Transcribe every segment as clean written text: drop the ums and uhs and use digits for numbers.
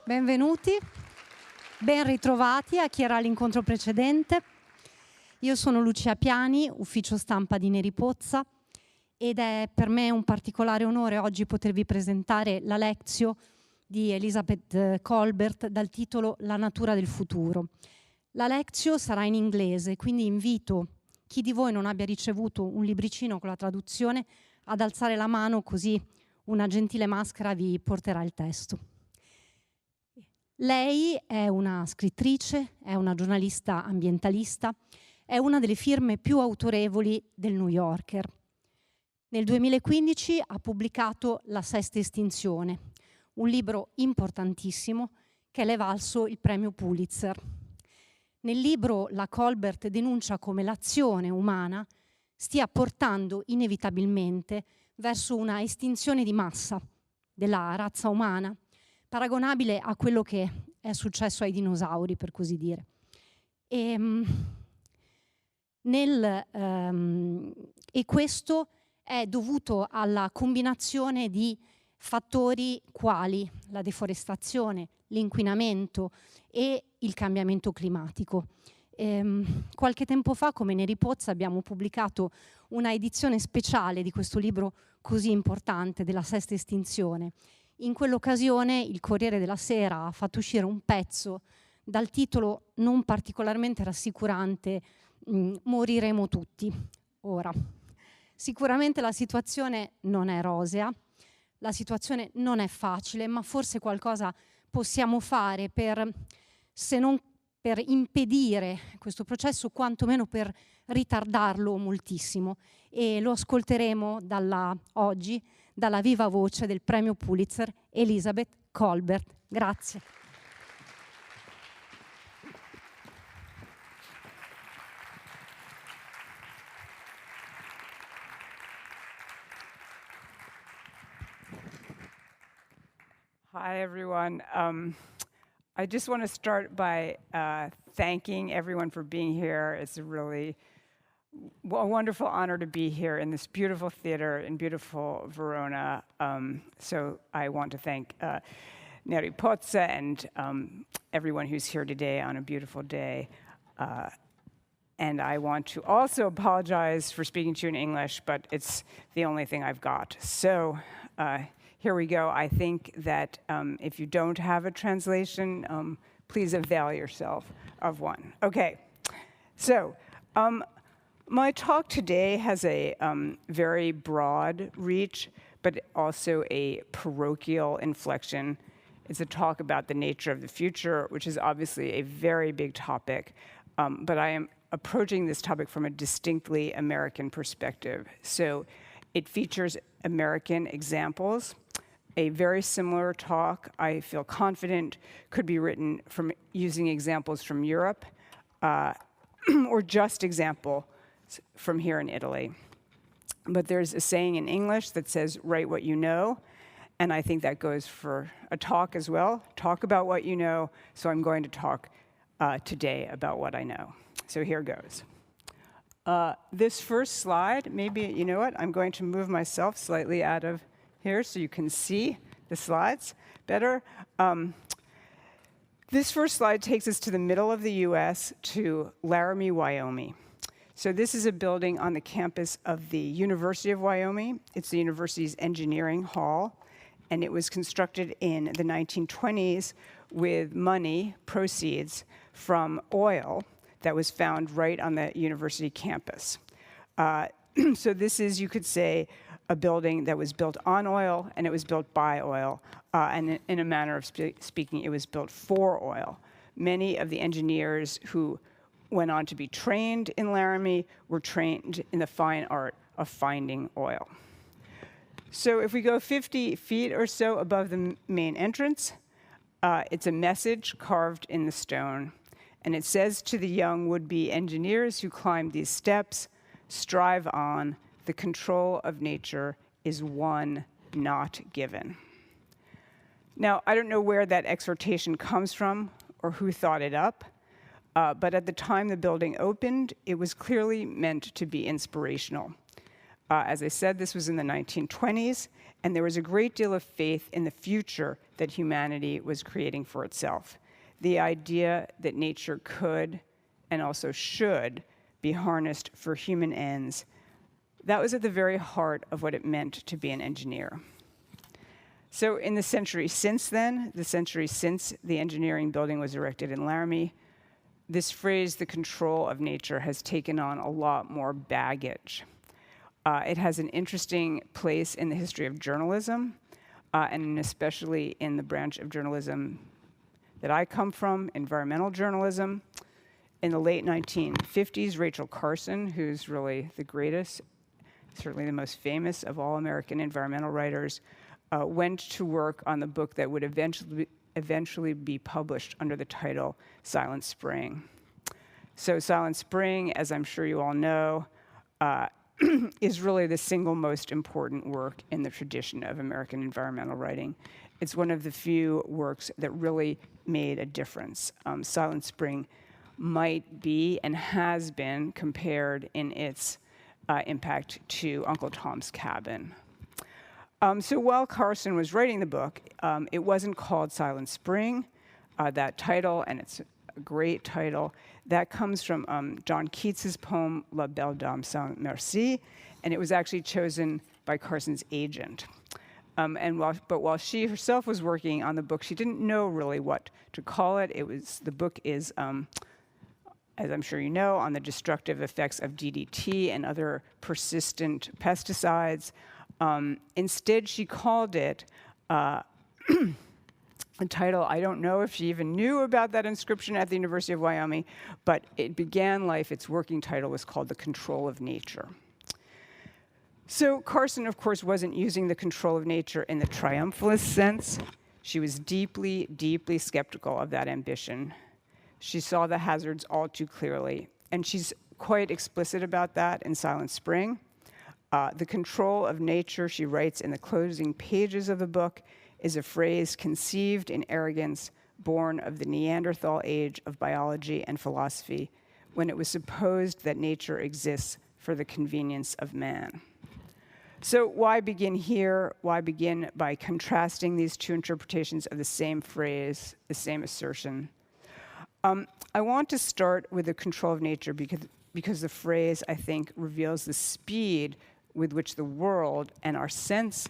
Benvenuti, ben ritrovati a chi era all'incontro precedente. Io sono Lucia Piani, ufficio stampa di Neri Pozza, ed è per me un particolare onore oggi potervi presentare la Lectio di Elizabeth Kolbert dal titolo La natura del futuro. La Lectio sarà in inglese, quindi invito chi di voi non abbia ricevuto un libricino con la traduzione ad alzare la mano, così una gentile maschera vi porterà il testo. Lei è una scrittrice, è una giornalista ambientalista, è una delle firme più autorevoli del New Yorker. Nel 2015 ha pubblicato La sesta estinzione, un libro importantissimo che le è valso il premio Pulitzer. Nel libro la Kolbert denuncia come l'azione umana stia portando inevitabilmente verso una estinzione di massa della razza umana, paragonabile a quello che è successo ai dinosauri, per così dire. E questo è dovuto alla combinazione di fattori quali la deforestazione, l'inquinamento e il cambiamento climatico. Qualche tempo fa, come Neri Pozza, abbiamo pubblicato una edizione speciale di questo libro così importante, della sesta estinzione. In quell'occasione il Corriere della Sera ha fatto uscire un pezzo dal titolo non particolarmente rassicurante, Moriremo tutti. Ora, sicuramente la situazione non è rosea, la situazione non è facile, ma forse qualcosa possiamo fare per, se non per impedire questo processo, quantomeno per ritardarlo moltissimo. E lo ascolteremo oggi dalla viva voce del premio Pulitzer Elizabeth Kolbert. Grazie. Hi, everyone. I just want to start by thanking everyone for being here. It's a really wonderful honor to be here in this beautiful theater in beautiful Verona. So I want to thank Neri Pozza and everyone who's here today on a beautiful day. And I want to also apologize for speaking to you in English, but it's the only thing I've got. So here we go. I think that if you don't have a translation, please avail yourself of one. Okay, so my talk today has a very broad reach, but also a parochial inflection. It's a talk about the nature of the future, which is obviously a very big topic, but I am approaching this topic from a distinctly American perspective. So it features American examples. A very similar talk, I feel confident, could be written from using examples from Europe or just example from here in Italy. But there's a saying in English that says, write what you know, and I think that goes for a talk as well. Talk about what you know, so I'm going to talk today about what I know. So here goes. This first slide, maybe, you know what, I'm going to move myself slightly out of here so you can see the slides better. This first slide takes us to the middle of the US, to Laramie, Wyoming. So this is a building on the campus of the University of Wyoming. It's the university's engineering hall, and it was constructed in the 1920s with money, proceeds from oil that was found right on the university campus. So this is, you could say, a building that was built on oil, and it was built by oil, and in a manner of speaking, it was built for oil. Many of the engineers who went on to be trained in Laramie were trained in the fine art of finding oil. So if we go 50 feet or so above the main entrance, it's a message carved in the stone. And it says to the young would-be engineers who climb these steps, strive on, the control of nature is won, not given. Now, I don't know where that exhortation comes from or who thought it up, but at the time the building opened, it was clearly meant to be inspirational. As I said, this was in the 1920s, and there was a great deal of faith in the future that humanity was creating for itself. The idea that nature could and also should be harnessed for human ends, that was at the very heart of what it meant to be an engineer. So in the century since then, the century since the engineering building was erected in Laramie, this phrase, the control of nature, has taken on a lot more baggage. It has an interesting place in the history of journalism, and especially in the branch of journalism that I come from, environmental journalism. In the late 1950s, Rachel Carson, who's really the greatest, certainly the most famous of all American environmental writers, went to work on the book that would eventually be published under the title Silent Spring. So Silent Spring, as I'm sure you all know, is really the single most important work in the tradition of American environmental writing. It's one of the few works that really made a difference. Silent Spring might be and has been compared in its impact to Uncle Tom's Cabin. So while Carson was writing the book, it wasn't called Silent Spring. That title, and it's a great title, that comes from John Keats's poem La Belle Dame sans Merci, and it was actually chosen by Carson's agent. But while she herself was working on the book, she didn't know really what to call it. The book is, as I'm sure you know, on the destructive effects of DDT and other persistent pesticides. Instead, she called it a title, I don't know if she even knew about that inscription at the University of Wyoming, but it began life, its working title was called The Control of Nature. So Carson, of course, wasn't using the control of nature in the triumphalist sense. She was deeply, deeply skeptical of that ambition. She saw the hazards all too clearly, and she's quite explicit about that in Silent Spring. The control of nature, she writes in the closing pages of the book, is a phrase conceived in arrogance, born of the Neanderthal age of biology and philosophy, when it was supposed that nature exists for the convenience of man. So why begin here? Why begin by contrasting these two interpretations of the same phrase, the same assertion? I want to start with the control of nature because the phrase, I think, reveals the speed with which the world and our sense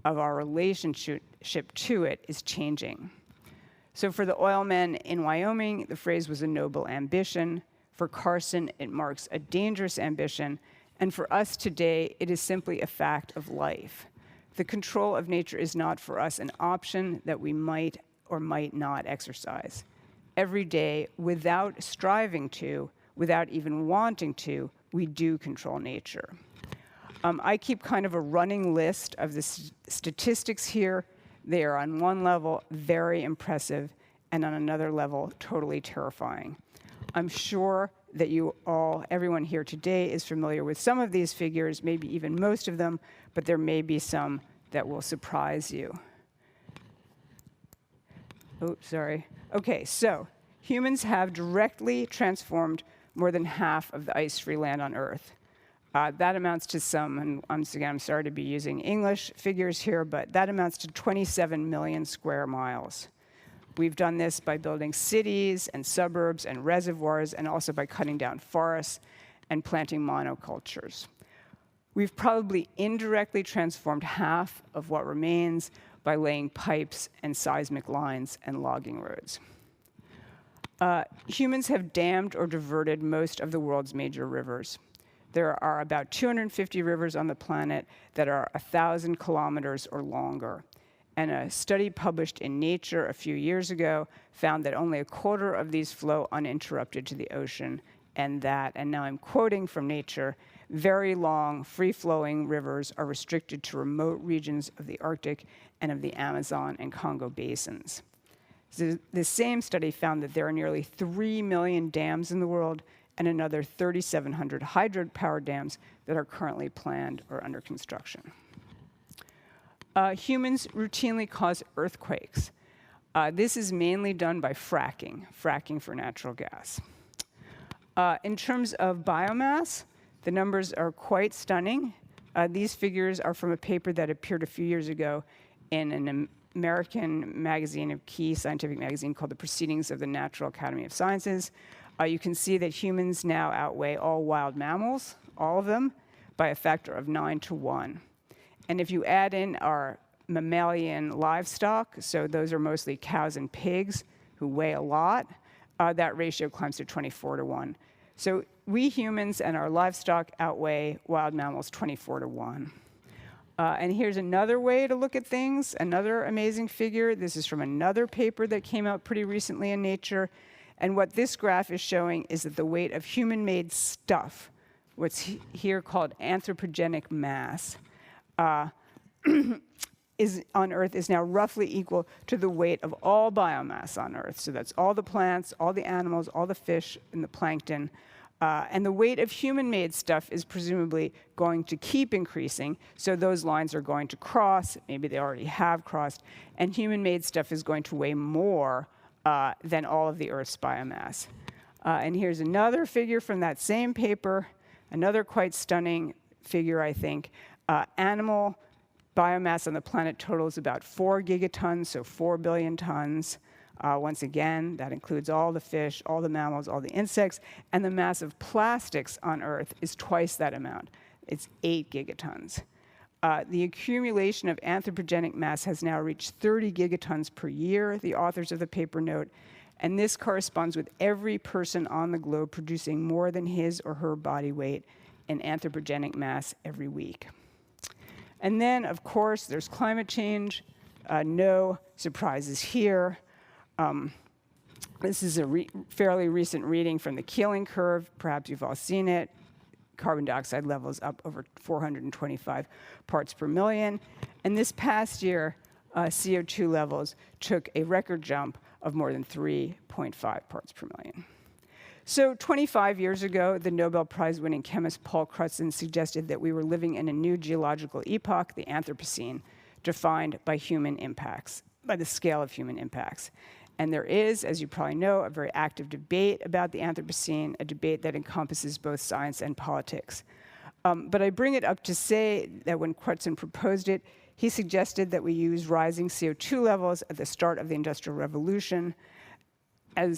of our relationship to it is changing. So for the oil men in Wyoming, the phrase was a noble ambition. For Carson, it marks a dangerous ambition. And for us today, it is simply a fact of life. The control of nature is not for us an option that we might or might not exercise. Every day, without striving to, without even wanting to, we do control nature. I keep kind of a running list of the statistics here. They are on one level very impressive, and on another level totally terrifying. I'm sure that everyone here today is familiar with some of these figures, maybe even most of them, but there may be some that will surprise you. Oh, sorry. Okay, so humans have directly transformed more than half of the ice-free land on Earth. That amounts to some, and I'm sorry to be using English figures here, but that amounts to 27 million square miles. We've done this by building cities and suburbs and reservoirs, and also by cutting down forests and planting monocultures. We've probably indirectly transformed half of what remains by laying pipes and seismic lines and logging roads. Humans have dammed or diverted most of the world's major rivers. There are about 250 rivers on the planet that are 1,000 kilometers or longer. And a study published in Nature a few years ago found that only a quarter of these flow uninterrupted to the ocean, and now I'm quoting from Nature, very long, free-flowing rivers are restricted to remote regions of the Arctic and of the Amazon and Congo basins. So the same study found that there are nearly 3 million dams in the world and another 3,700 hydropower dams that are currently planned or under construction. Humans routinely cause earthquakes. This is mainly done by fracking for natural gas. In terms of biomass, the numbers are quite stunning. These figures are from a paper that appeared a few years ago in an American magazine, a key scientific magazine called the Proceedings of the Natural Academy of Sciences. You can see that humans now outweigh all wild mammals, all of them, by a factor of 9 to 1. And if you add in our mammalian livestock, so those are mostly cows and pigs who weigh a lot, that ratio climbs to 24 to 1. So we humans and our livestock outweigh wild mammals 24 to 1. And here's another way to look at things, another amazing figure. This is from another paper that came out pretty recently in Nature. And what this graph is showing is that the weight of human-made stuff, what's here called anthropogenic mass, is on Earth is now roughly equal to the weight of all biomass on Earth. So that's all the plants, all the animals, all the fish, and the plankton. And the weight of human-made stuff is presumably going to keep increasing, so those lines are going to cross, maybe they already have crossed, and human-made stuff is going to weigh more than all of the Earth's biomass. And here's another figure from that same paper, another quite stunning figure, I think. Animal biomass on the planet totals about 4 gigatons, so 4 billion tons. Once again, that includes all the fish, all the mammals, all the insects, and the mass of plastics on Earth is twice that amount. It's 8 gigatons. The accumulation of anthropogenic mass has now reached 30 gigatons per year, the authors of the paper note, and this corresponds with every person on the globe producing more than his or her body weight in anthropogenic mass every week. And then, of course, there's climate change. No surprises here. This is a fairly recent reading from the Keeling curve. Perhaps you've all seen it. Carbon dioxide levels up over 425 parts per million. And this past year, CO2 levels took a record jump of more than 3.5 parts per million. So 25 years ago, the Nobel Prize-winning chemist Paul Crutzen suggested that we were living in a new geological epoch, the Anthropocene, defined by human impacts, by the scale of human impacts. And there is, as you probably know, a very active debate about the Anthropocene, a debate that encompasses both science and politics. But I bring it up to say that when Crutzen proposed it, he suggested that we use rising CO2 levels at the start of the Industrial Revolution,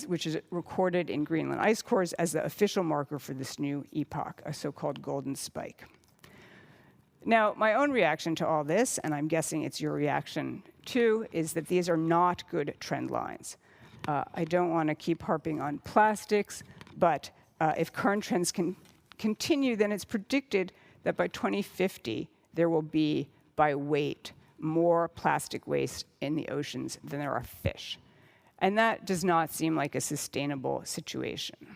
which is recorded in Greenland ice cores as the official marker for this new epoch, a so-called golden spike. Now, my own reaction to all this, and I'm guessing it's your reaction too, is that these are not good trend lines. I don't want to keep harping on plastics, but if current trends can continue, then it's predicted that by 2050, there will be, by weight, more plastic waste in the oceans than there are fish. And that does not seem like a sustainable situation.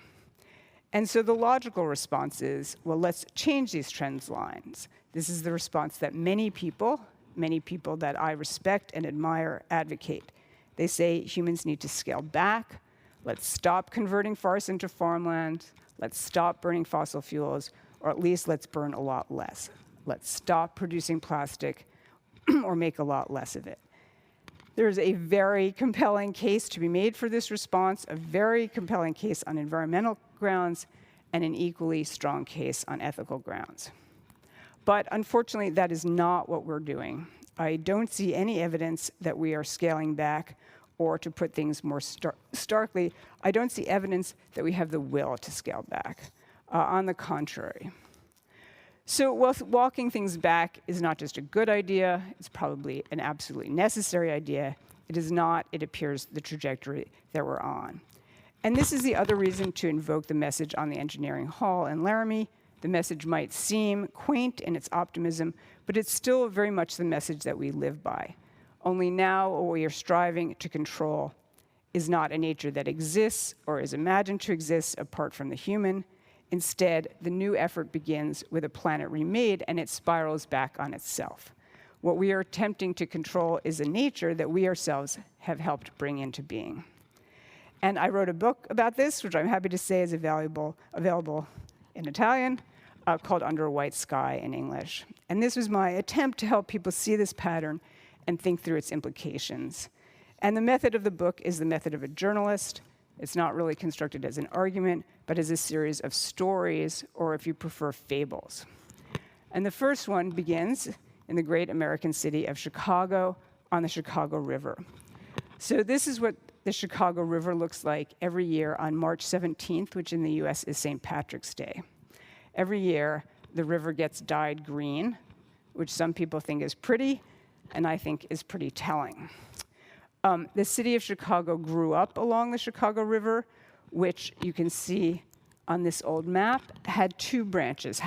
And so the logical response is, well, let's change these trend lines. This is the response that many people that I respect and admire advocate. They say humans need to scale back. Let's stop converting forests into farmland. Let's stop burning fossil fuels, or at least let's burn a lot less. Let's stop producing plastic or make a lot less of it. There's a very compelling case to be made for this response, a very compelling case on environmental grounds, and an equally strong case on ethical grounds. But unfortunately, that is not what we're doing. I don't see any evidence that we are scaling back, or to put things more starkly, I don't see evidence that we have the will to scale back. On the contrary. So walking things back is not just a good idea, it's probably an absolutely necessary idea. It is not, it appears, the trajectory that we're on. And this is the other reason to invoke the message on the engineering hall in Laramie. The message might seem quaint in its optimism, but it's still very much the message that we live by. Only now what we are striving to control is not a nature that exists or is imagined to exist apart from the human. Instead, the new effort begins with a planet remade, and it spirals back on itself. What we are attempting to control is a nature that we ourselves have helped bring into being. And I wrote a book about this, which I'm happy to say is available in Italian, called Under a White Sky in English. And this was my attempt to help people see this pattern and think through its implications. And the method of the book is the method of a journalist. It's not really constructed as an argument, but as a series of stories, or if you prefer, fables. And the first one begins in the great American city of Chicago on the Chicago River. So this is what the Chicago River looks like every year on March 17th, which in the US is St. Patrick's Day. Every year, the river gets dyed green, which some people think is pretty, and I think is pretty telling. The city of Chicago grew up along the Chicago River, which you can see on this old map, has two branches,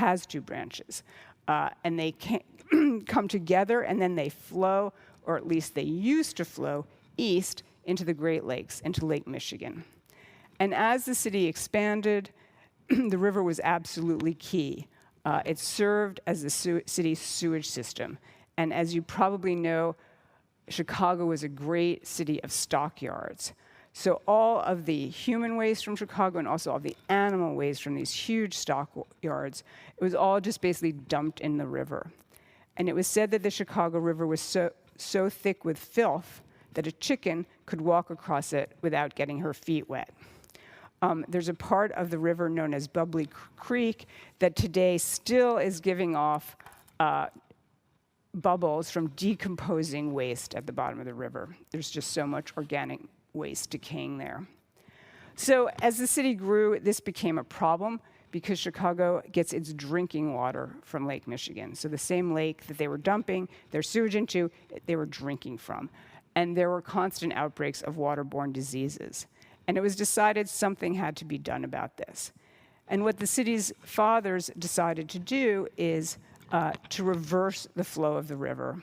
and they come together and then they flow, or at least they used to flow, east into the Great Lakes, into Lake Michigan. And as the city expanded, the river was absolutely key. It served as the city's sewage system. And as you probably know, Chicago was a great city of stockyards. So all of the human waste from Chicago and also all the animal waste from these huge stockyards, it was all just basically dumped in the river. And it was said that the Chicago River was so thick with filth that a chicken could walk across it without getting her feet wet. There's a part of the river known as Bubbly Creek that today still is giving off bubbles from decomposing waste at the bottom of the river. There's just so much organic waste decaying there. So as the city grew, this became a problem because Chicago gets its drinking water from Lake Michigan. So the same lake that they were dumping their sewage into, they were drinking from. And there were constant outbreaks of waterborne diseases. And it was decided something had to be done about this. And what the city's fathers decided to do is to reverse the flow of the river.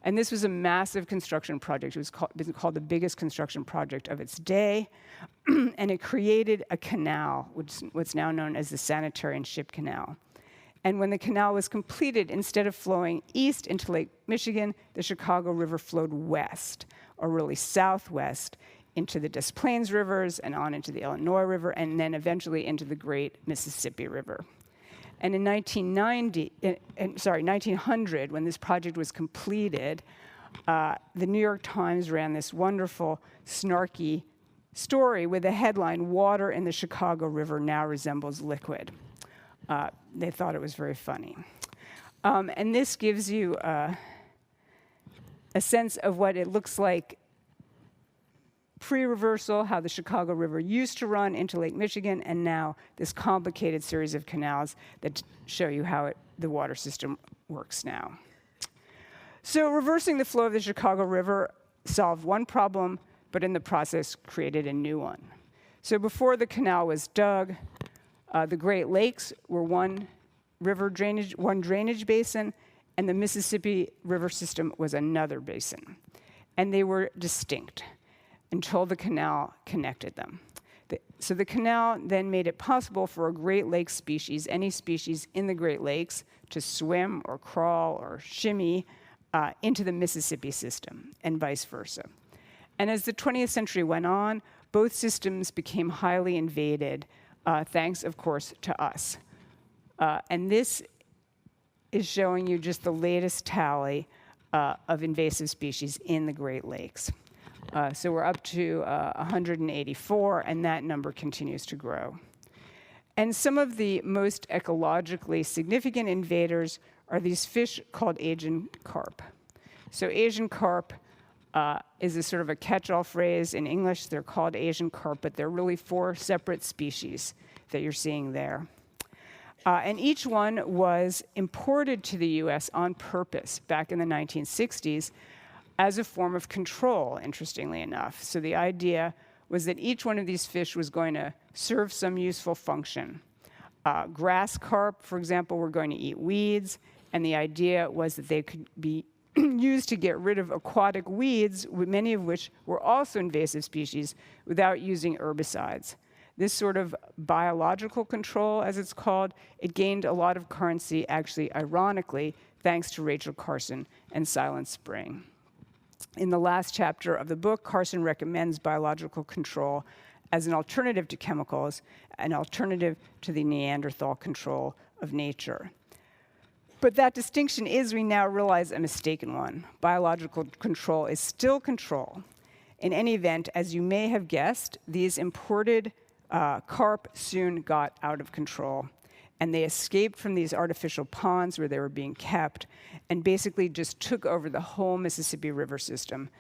And this was a massive construction project. It was called the biggest construction project of its day. And it created a canal, what's now known as the Sanitary and Ship Canal. And when the canal was completed, instead of flowing east into Lake Michigan, the Chicago River flowed west, or really southwest, into the Des Plaines rivers and on into the Illinois River, and then eventually into the great Mississippi River. And in 1900, when this project was completed, the New York Times ran this wonderful, snarky story with the headline, "Water in the Chicago River now resembles liquid." They thought it was very funny. And this gives you a sense of what it looks like pre-reversal, how the Chicago River used to run into Lake Michigan, and now this complicated series of canals that show you how the water system works now. So reversing the flow of the Chicago River solved one problem, but in the process created a new one. So before the canal was dug, the Great Lakes were one drainage basin, and the Mississippi River system was another basin. And they were distinct until the canal connected them. So the canal then made it possible for a Great Lakes species, any species in the Great Lakes, to swim or crawl or shimmy into the Mississippi system, and vice versa. And as the 20th century went on, both systems became highly invaded, thanks, of course, to us. And this is showing you just the latest tally of invasive species in the Great Lakes. So we're up to 184, and that number continues to grow. And some of the most ecologically significant invaders are these fish called Asian carp. So Asian carp is a sort of a catch-all phrase in English. They're called Asian carp, but they're really 4 separate species that you're seeing there. And each one was imported to the US on purpose back in the 1960s as a form of control, interestingly enough. So the idea was that each one of these fish was going to serve some useful function. Grass carp, for example, were going to eat weeds, and the idea was that they could be used to get rid of aquatic weeds, many of which were also invasive species, without using herbicides. This sort of biological control, as it's called, it gained a lot of currency, actually, ironically, thanks to Rachel Carson and Silent Spring. In the last chapter of the book, Carson recommends biological control as an alternative to chemicals, an alternative to the Neanderthal control of nature. But that distinction is, we now realize, a mistaken one. Biological control is still control. In any event, as you may have guessed, these imported carp soon got out of control. and they escaped from these artificial ponds where they were being kept and basically just took over the whole Mississippi River system.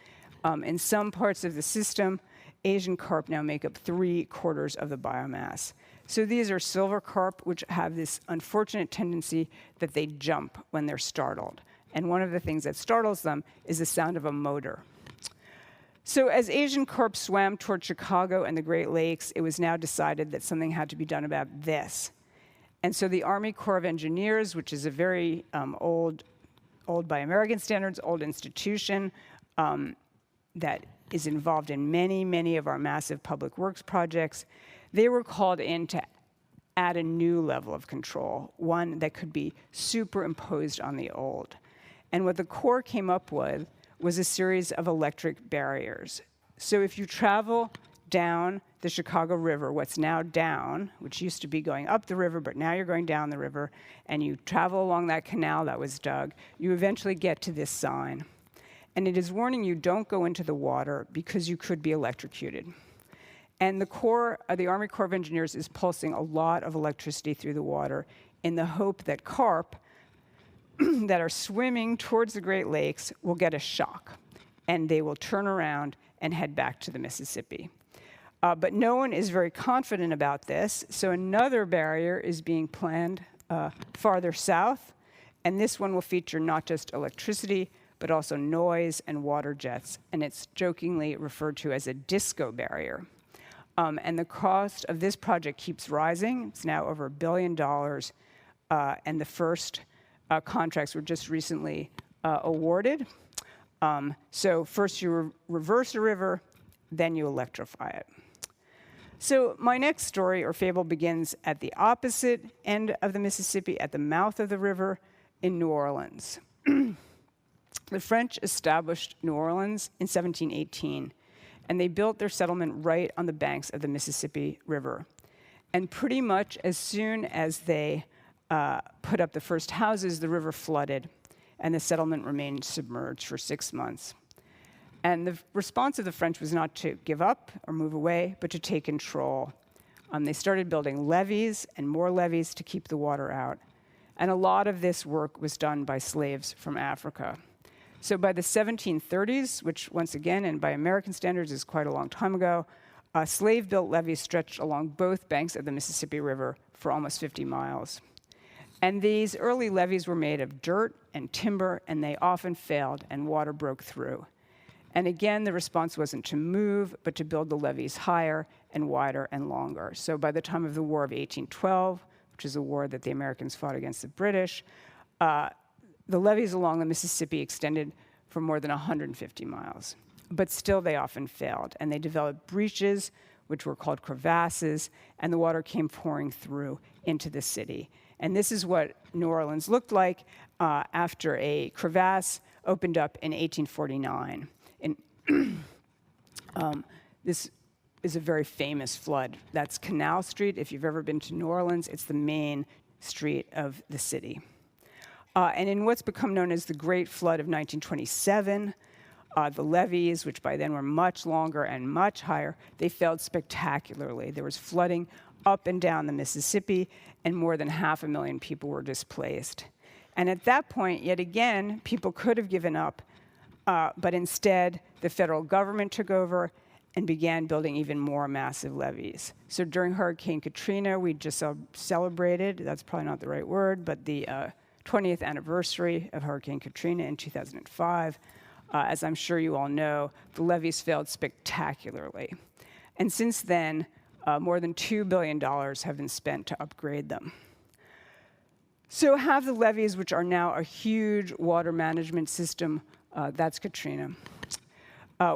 In some parts of the system, Asian carp now make up 3/4 of the biomass. So these are silver carp, which have this unfortunate tendency that they jump when they're startled. And one of the things that startles them is the sound of a motor. So as Asian carp swam toward Chicago and the Great Lakes, it was now decided that something had to be done about this. And so the Army Corps of Engineers, which is a very old by American standards, old institution that is involved in many, many of our massive public works projects, they were called in to add a new level of control, one that could be superimposed on the old. And what the Corps came up with was a series of electric barriers. So if you travel down the Chicago River, what's now down, which used to be going up the river, but now you're going down the river, and you travel along that canal that was dug, you eventually get to this sign. And it is warning you, don't go into the water because you could be electrocuted. And the Army Corps of Engineers is pulsing a lot of electricity through the water in the hope that carp that are swimming towards the Great Lakes will get a shock, and they will turn around and head back to the Mississippi. But no one is very confident about this, so another barrier is being planned farther south, and this one will feature not just electricity, but also noise and water jets, and it's jokingly referred to as a disco barrier. And the cost of this project keeps rising. It's now over $1 billion, and the first contracts were just recently awarded. So first you reverse a river, then you electrify it. So my next story or fable begins at the opposite end of the Mississippi, at the mouth of the river in New Orleans. The French established New Orleans in 1718, and they built their settlement right on the banks of the Mississippi River. And pretty much as soon as they put up the first houses, the river flooded, and the settlement remained submerged for 6 months. And the response of the French was not to give up or move away, but to take control. They started building levees and more levees to keep the water out. And a lot of this work was done by slaves from Africa. So by the 1730s, which once again, and by American standards is quite a long time ago, slave-built levees stretched along both banks of the Mississippi River for almost 50 miles. And these early levees were made of dirt and timber, and they often failed, and water broke through. And again, the response wasn't to move, but to build the levees higher and wider and longer. So by the time of the War of 1812, which is a war that the Americans fought against the British, the levees along the Mississippi extended for more than 150 miles. But still, they often failed, and they developed breaches, which were called crevasses, and the water came pouring through into the city. And this is what New Orleans looked like after a crevasse opened up in 1849. This is a very famous flood. That's Canal Street. If you've ever been to New Orleans, it's the main street of the city. And in what's become known as the Great Flood of 1927, the levees, which by then were much longer and much higher, they failed spectacularly. There was flooding up and down the Mississippi, and more than 500,000 people were displaced. And at that point, yet again, people could have given up, but instead, the federal government took over and began building even more massive levees. So during Hurricane Katrina, we just celebrated, that's probably not the right word, but the 20th anniversary of Hurricane Katrina in 2005. As I'm sure you all know, the levees failed spectacularly. And since then, more than $2 billion have been spent to upgrade them. So have the levees, which are now a huge water management system, that's Katrina,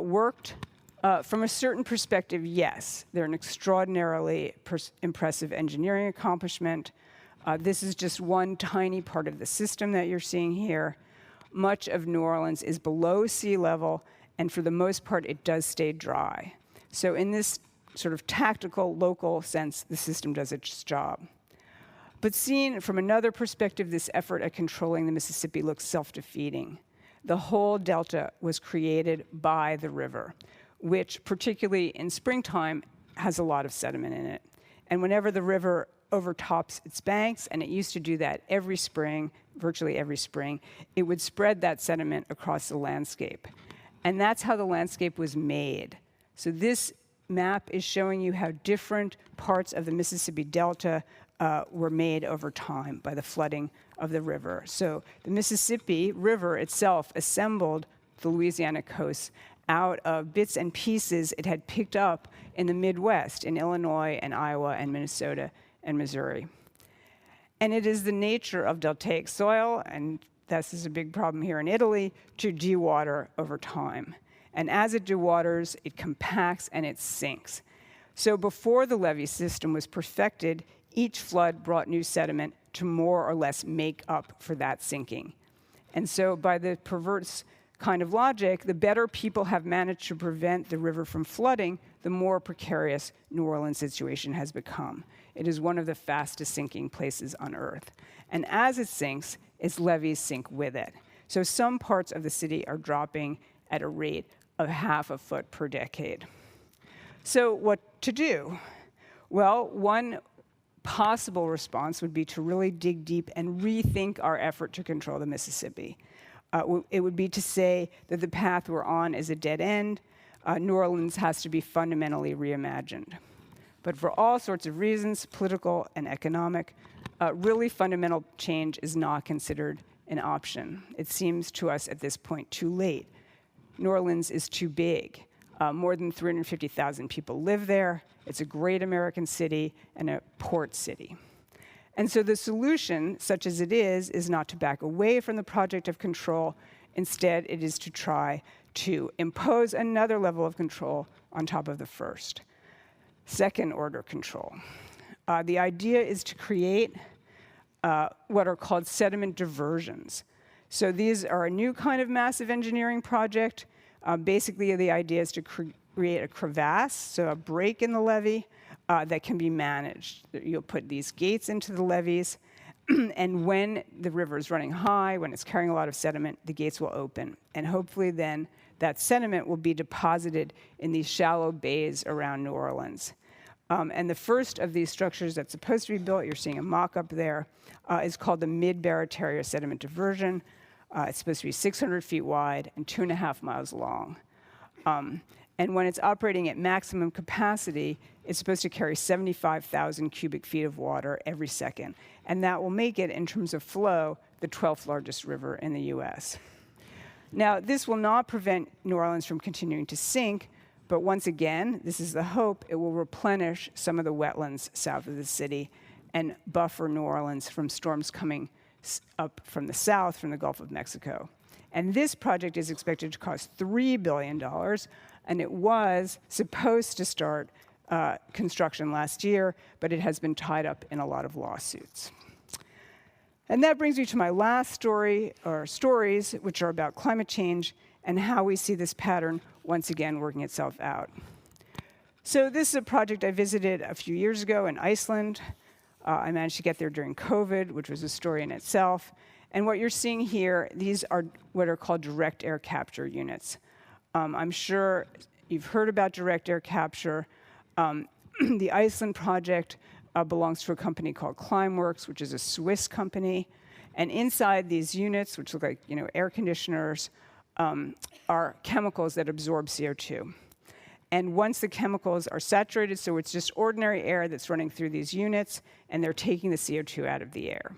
worked? From a certain perspective, yes. They're an extraordinarily impressive engineering accomplishment. This is just one tiny part of the system that you're seeing here. Much of New Orleans is below sea level, and for the most part, it does stay dry. So in this sort of tactical, local sense, the system does its job. But seen from another perspective, this effort at controlling the Mississippi looks self-defeating. The whole delta was created by the river, which particularly in springtime has a lot of sediment in it. And whenever the river overtops its banks, and it used to do that every spring, virtually every spring. It would spread that sediment across the landscape. And that's how the landscape was made. So this map is showing you how different parts of the Mississippi Delta were made over time by the flooding of the river. So the Mississippi River itself assembled the Louisiana coast out of bits and pieces it had picked up in the Midwest, in Illinois and Iowa and Minnesota and Missouri. And it is the nature of deltaic soil, and this is a big problem here in Italy, to dewater over time. And as it dewaters, it compacts and it sinks. So before the levee system was perfected, each flood brought new sediment to more or less make up for that sinking. And so by the perverse kind of logic, the better people have managed to prevent the river from flooding, the more precarious New Orleans' situation has become. It is one of the fastest sinking places on Earth. And as it sinks, its levees sink with it. So some parts of the city are dropping at a rate of half a foot per decade. So what to do? Well, one possible response would be to really dig deep and rethink our effort to control the Mississippi. It would be to say that the path we're on is a dead end. New Orleans has to be fundamentally reimagined. But for all sorts of reasons, political and economic, really fundamental change is not considered an option. It seems to us at this point too late. New Orleans is too big. More than 350,000 people live there. It's a great American city and a port city. And so the solution, such as it is not to back away from the project of control. Instead, it is to try to impose another level of control on top of the first. Second-order control. The idea is to create what are called sediment diversions. So these are a new kind of massive engineering project. Basically, the idea is to create a crevasse, so a break in the levee, that can be managed. You'll put these gates into the levees, and when the river is running high, when it's carrying a lot of sediment, the gates will open. And hopefully then that sediment will be deposited in these shallow bays around New Orleans. And the first of these structures that's supposed to be built, you're seeing a mock-up there, is called the Mid-Barataria Sediment Diversion. It's supposed to be 600 feet wide and 2.5 miles long. And when it's operating at maximum capacity, it's supposed to carry 75,000 cubic feet of water every second. And that will make it, in terms of flow, the 12th largest river in the US. Now, this will not prevent New Orleans from continuing to sink, but once again, this is the hope, it will replenish some of the wetlands south of the city and buffer New Orleans from storms coming up from the south, from the Gulf of Mexico. And this project is expected to cost $3 billion, and it was supposed to start construction last year, but it has been tied up in a lot of lawsuits. And that brings me to my last story, or stories, which are about climate change and how we see this pattern once again working itself out. So this is a project I visited a few years ago in Iceland. I managed to get there during COVID, which was a story in itself. And what you're seeing here, these are what are called direct air capture units. I'm sure you've heard about direct air capture. The Iceland project belongs to a company called Climeworks, which is a Swiss company. And inside these units, which look like air conditioners, are chemicals that absorb CO2. And once the chemicals are saturated, so it's just ordinary air that's running through these units, and they're taking the CO2 out of the air.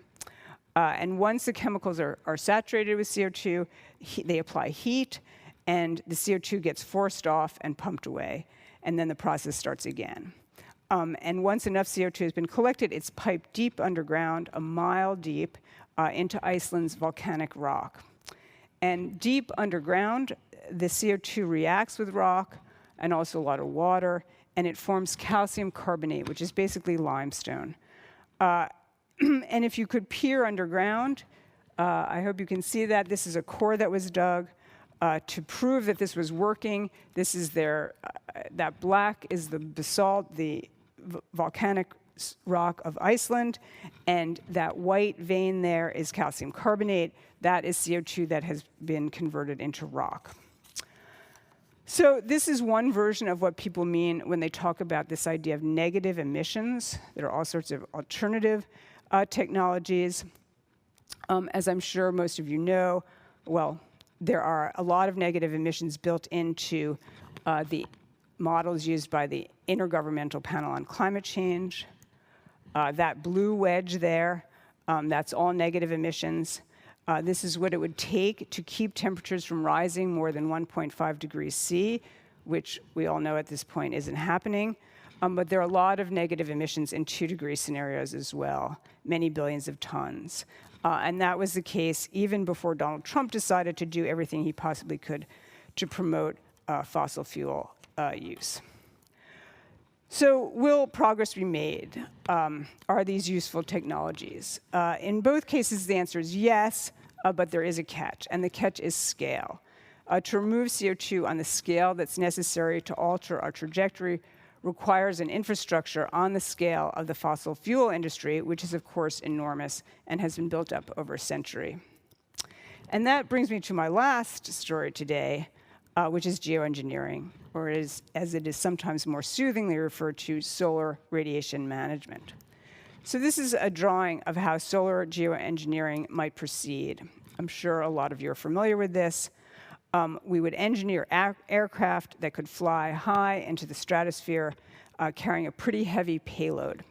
And once the chemicals are saturated with CO2, they apply heat, and the CO2 gets forced off and pumped away, and then the process starts again. And once enough CO2 has been collected, it's piped deep underground, a mile deep, into Iceland's volcanic rock. And deep underground, the CO2 reacts with rock and also a lot of water, and it forms calcium carbonate, which is basically limestone. And if you could peer underground, I hope you can see that. This is a core that was dug to prove that this was working. This is that black is the basalt, the volcanic rock of Iceland, and that white vein there is calcium carbonate. That is CO2 that has been converted into rock. So this is one version of what people mean when they talk about this idea of negative emissions. There are all sorts of alternative technologies. As I'm sure most of you know, well, there are a lot of negative emissions built into the models used by the Intergovernmental Panel on Climate Change. That blue wedge there, that's all negative emissions. This is what it would take to keep temperatures from rising more than 1.5 degrees C, which we all know at this point isn't happening. But there are a lot of negative emissions in 2-degree scenarios as well, many billions of tons. And that was the case even before Donald Trump decided to do everything he possibly could to promote fossil fuel use. So will progress be made? Are these useful technologies? In both cases, the answer is yes, but there is a catch, and the catch is scale. To remove CO2 on the scale that's necessary to alter our trajectory requires an infrastructure on the scale of the fossil fuel industry, which is, of course, enormous and has been built up over a century. And that brings me to my last story today, which is geoengineering, or as it is sometimes more soothingly referred to, solar radiation management. So this is a drawing of how solar geoengineering might proceed. I'm sure a lot of you are familiar with this. We would engineer aircraft that could fly high into the stratosphere, carrying a pretty heavy payload.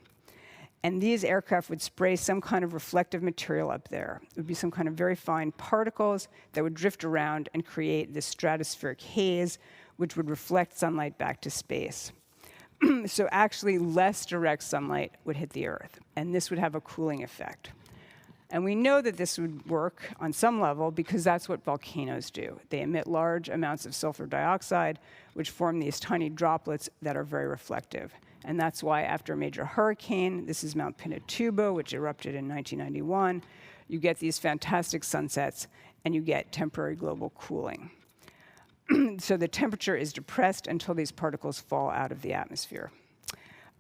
And these aircraft would spray some kind of reflective material up there. It would be some kind of very fine particles that would drift around and create this stratospheric haze, which would reflect sunlight back to space. So actually, less direct sunlight would hit the Earth, and this would have a cooling effect. And we know that this would work on some level because that's what volcanoes do. They emit large amounts of sulfur dioxide, which form these tiny droplets that are very reflective. And that's why after a major hurricane, this is Mount Pinatubo, which erupted in 1991, you get these fantastic sunsets, and you get temporary global cooling. So the temperature is depressed until these particles fall out of the atmosphere,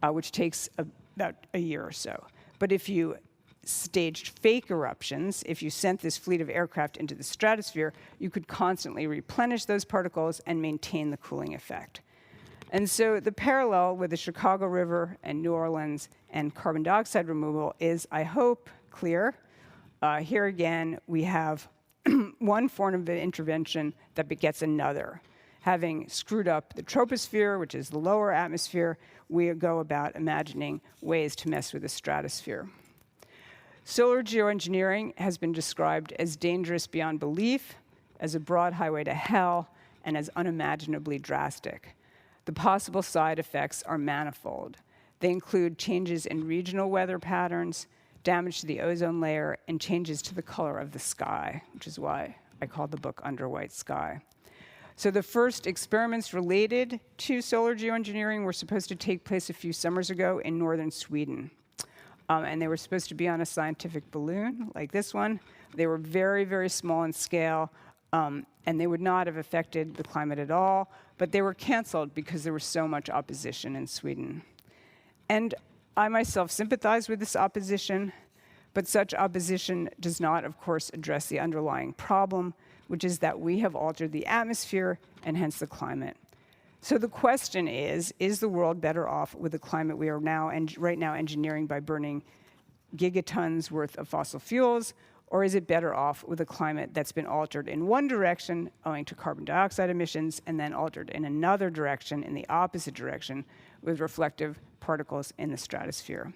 which takes about a year or so. But if you staged fake eruptions, if you sent this fleet of aircraft into the stratosphere, you could constantly replenish those particles and maintain the cooling effect. And so the parallel with the Chicago River and New Orleans and carbon dioxide removal is, I hope, clear. Here again, we have one form of intervention that begets another. Having screwed up the troposphere, which is the lower atmosphere, we go about imagining ways to mess with the stratosphere. Solar geoengineering has been described as dangerous beyond belief, as a broad highway to hell, and as unimaginably drastic. The possible side effects are manifold. They include changes in regional weather patterns, damage to the ozone layer, and changes to the color of the sky, which is why I called the book Under White Sky. So the first experiments related to solar geoengineering were supposed to take place a few summers ago in northern Sweden. And they were supposed to be on a scientific balloon, like this one. They were very, very small in scale, and they would not have affected the climate at all, but they were canceled because there was so much opposition in Sweden. And I myself sympathize with this opposition, but such opposition does not, of course, address the underlying problem, which is that we have altered the atmosphere and hence the climate. So the question is the world better off with the climate we are right now engineering by burning gigatons worth of fossil fuels, or is it better off with a climate that's been altered in one direction owing to carbon dioxide emissions and then altered in another direction, in the opposite direction, with reflective particles in the stratosphere?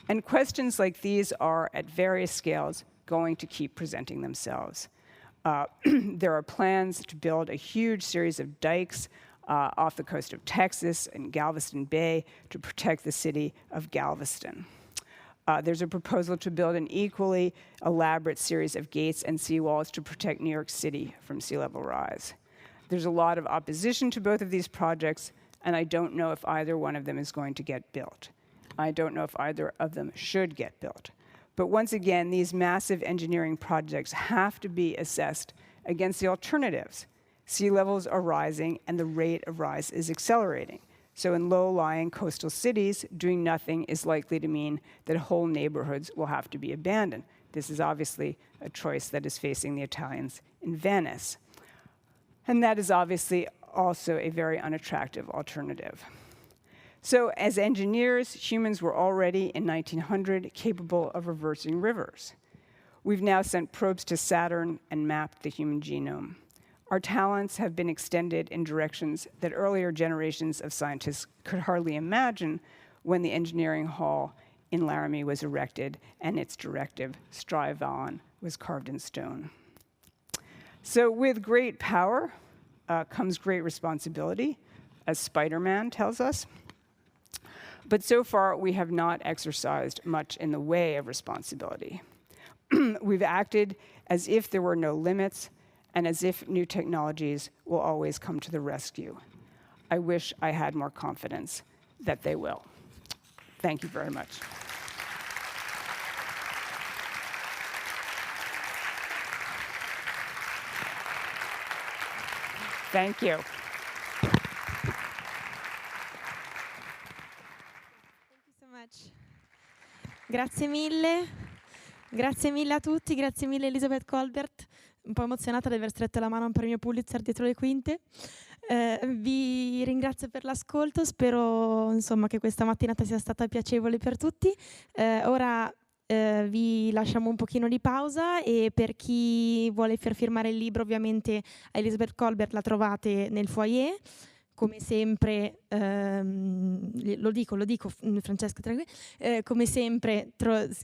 And questions like these are, at various scales, going to keep presenting themselves. There are plans to build a huge series of dikes off the coast of Texas in Galveston Bay to protect the city of Galveston. There's a proposal to build an equally elaborate series of gates and seawalls to protect New York City from sea level rise. There's a lot of opposition to both of these projects, and I don't know if either one of them is going to get built. I don't know if either of them should get built. But once again, these massive engineering projects have to be assessed against the alternatives. Sea levels are rising, and the rate of rise is accelerating. So in low-lying coastal cities, doing nothing is likely to mean that whole neighborhoods will have to be abandoned. This is obviously a choice that is facing the Italians in Venice. And that is obviously also a very unattractive alternative. So as engineers, humans were already in 1900 capable of reversing rivers. We've now sent probes to Saturn and mapped the human genome. Our talents have been extended in directions that earlier generations of scientists could hardly imagine when the engineering hall in Laramie was erected and its directive, strive on, was carved in stone. So with great power comes great responsibility, as Spider-Man tells us. But so far, we have not exercised much in the way of responsibility. We've acted as if there were no limits and as if new technologies will always come to the rescue. I wish I had more confidence that they will. Thank you very much. Thank you. Grazie mille a tutti, grazie mille Elizabeth Kolbert, un po' emozionata di aver stretto la mano a un premio Pulitzer dietro le quinte. Vi ringrazio per l'ascolto, spero insomma che questa mattinata sia stata piacevole per tutti. Ora vi lasciamo un pochino di pausa e per chi vuole far firmare il libro ovviamente a Elizabeth Kolbert la trovate nel foyer. Come sempre, lo dico Francesca, come sempre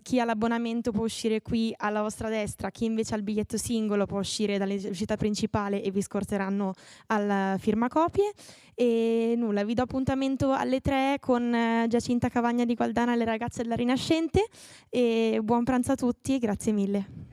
chi ha l'abbonamento può uscire qui alla vostra destra, chi invece ha il biglietto singolo può uscire dall'uscita principale e vi scorteranno al firmacopie. E nulla, vi do appuntamento alle 3 con Giacinta Cavagna di Gualdana e le ragazze della Rinascente e buon pranzo a tutti e grazie mille.